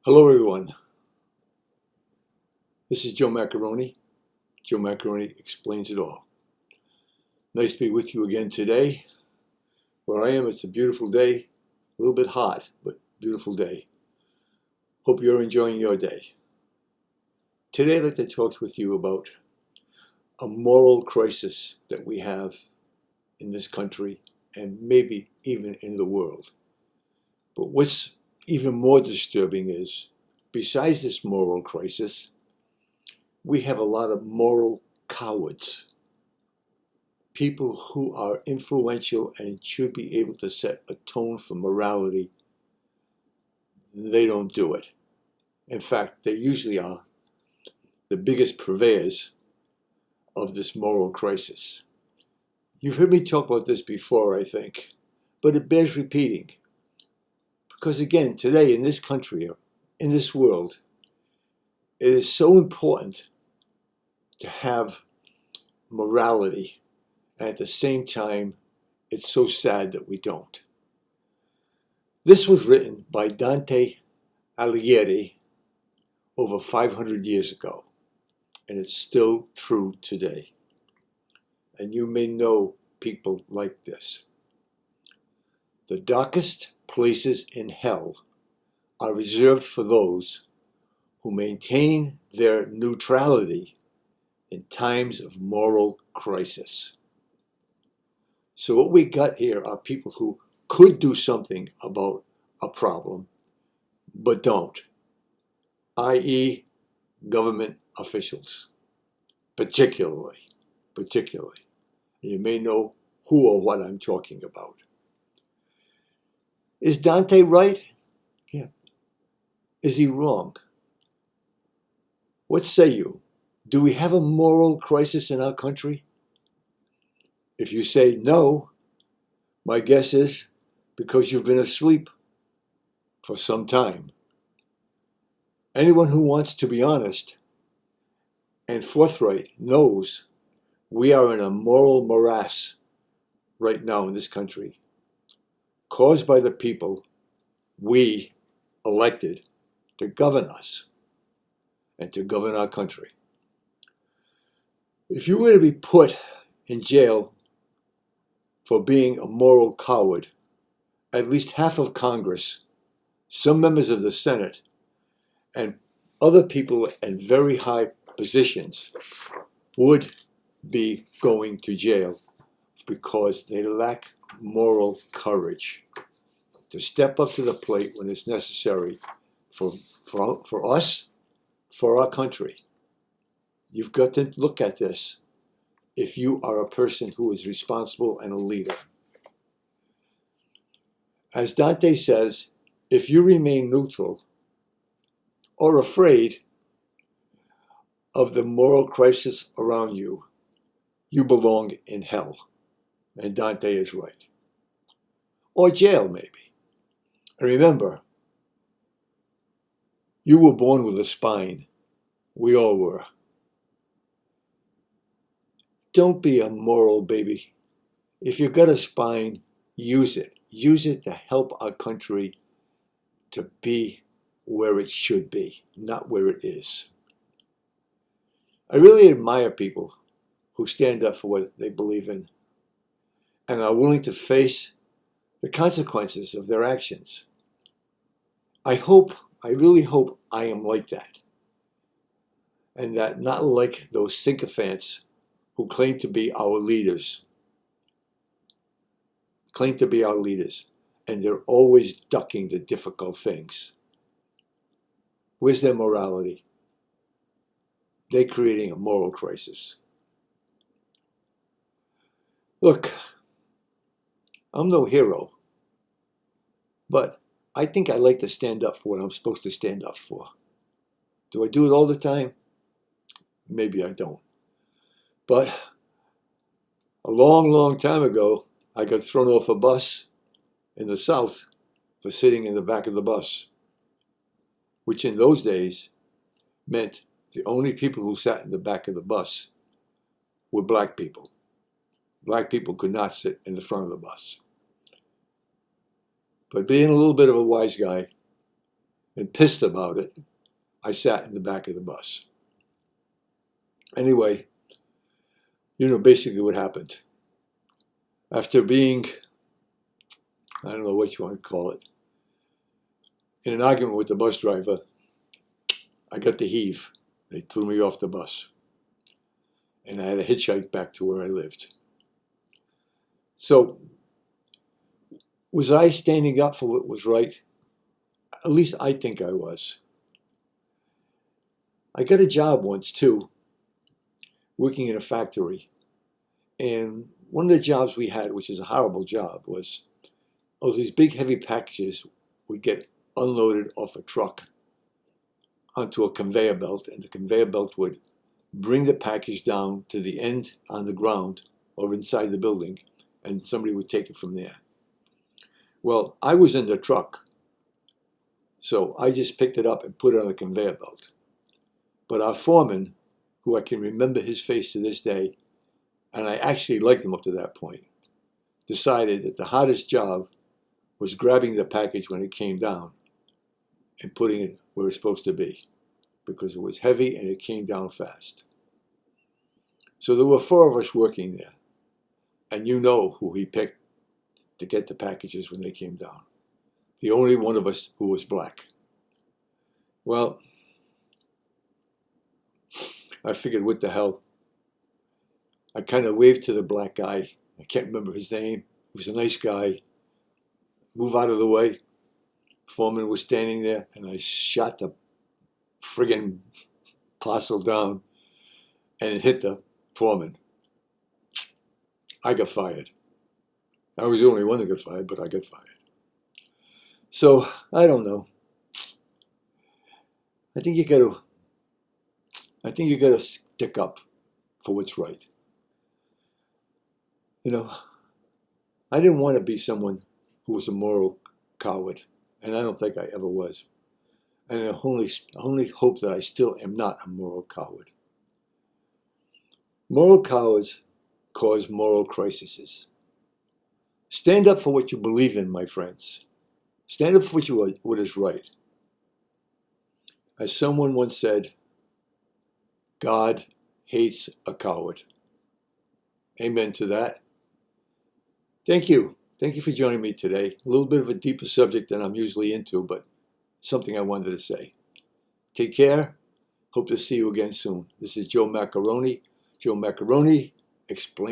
Hello everyone, this is Joe Macaroni. Joe Macaroni explains it all. Nice to be with you again today. Where I am, it's a beautiful day, a little bit hot, but beautiful day. Hope you're enjoying your day. Today I'd like to talk with you about a moral crisis that we have in this country and maybe even in the world. But what's even more disturbing is, besides this moral crisis, we have a lot of moral cowards. People who are influential and should be able to set a tone for morality, they don't do it. In fact, they usually are the biggest purveyors of this moral crisis. You've heard me talk about this before, I think, but it bears repeating. Because again, today in this country, in this world, it is so important to have morality, and at the same time, it's so sad that we don't. This was written by Dante Alighieri over 500 years ago, and it's still true today. And you may know people like this. The darkest places in hell are reserved for those who maintain their neutrality in times of moral crisis. So what we got here are people who could do something about a problem, but don't, i.e. government officials, particularly. You may know who or what I'm talking about. Is Dante right? Yeah. Is he wrong? What say you? Do we have a moral crisis in our country? If you say no, my guess is because you've been asleep for some time. Anyone who wants to be honest and forthright knows we are in a moral morass right now in this country, caused by the people we elected to govern us and to govern our country. If you were to be put in jail for being a moral coward, at least half of Congress, some members of the Senate, and other people in very high positions would be going to jail because they lack moral courage to step up to the plate when it's necessary for us, for our country. You've got to look at this if you are a person who is responsible and a leader. As Dante says, if you remain neutral or afraid of the moral crisis around you, you belong in hell. And Dante is right. Or jail, maybe. And remember, you were born with a spine. We all were. Don't be a moral baby. If you've got a spine, use it. Use it to help our country to be where it should be, not where it is. I really admire people who stand up for what they believe in and are willing to face the consequences of their actions. I really hope I am like that. And that not like those sycophants who claim to be our leaders. And they're always ducking the difficult things. Where's their morality? They're creating a moral crisis. Look, I'm no hero, but I think I like to stand up for what I'm supposed to stand up for. Do I do it all the time? Maybe I don't. But a long, long time ago, I got thrown off a bus in the South for sitting in the back of the bus, which in those days meant the only people who sat in the back of the bus were black people. Black people could not sit in the front of the bus. But being a little bit of a wise guy, and pissed about it, I sat in the back of the bus. Anyway, basically what happened. After being, I don't know what you want to call it, in an argument with the bus driver, I got the heave. They threw me off the bus. And I had a hitchhike back to where I lived. So, was I standing up for what was right? At least I think I was. I got a job once too, working in a factory. And one of the jobs we had, which is a horrible job, was these big heavy packages would get unloaded off a truck onto a conveyor belt, and the conveyor belt would bring the package down to the end on the ground or inside the building, and somebody would take it from there. Well, I was in the truck, so I just picked it up and put it on the conveyor belt. But our foreman, who I can remember his face to this day, and I actually liked him up to that point, decided that the hardest job was grabbing the package when it came down and putting it where it's supposed to be, because it was heavy and it came down fast. So there were 4 of us working there, and you know who he picked to get the packages when they came down. The only one of us who was black. Well, I figured, what the hell? I kind of waved to the black guy. I can't remember his name. He was a nice guy. Move out of the way. Foreman was standing there, and I shot the friggin' parcel down, and it hit the foreman. I got fired. I was the only one that got fired, but I got fired. So, I don't know. I think you gotta stick up for what's right. I didn't want to be someone who was a moral coward, and I don't think I ever was. And I only hope that I still am not a moral coward. Moral cowards cause moral crises. Stand up for what you believe in, my friends. Stand up for what is right. As someone once said, God hates a coward. Amen to that. Thank you. Thank you for joining me today. A little bit of a deeper subject than I'm usually into, but something I wanted to say. Take care. Hope to see you again soon. This is Joe Macaroni. Joe Macaroni explains.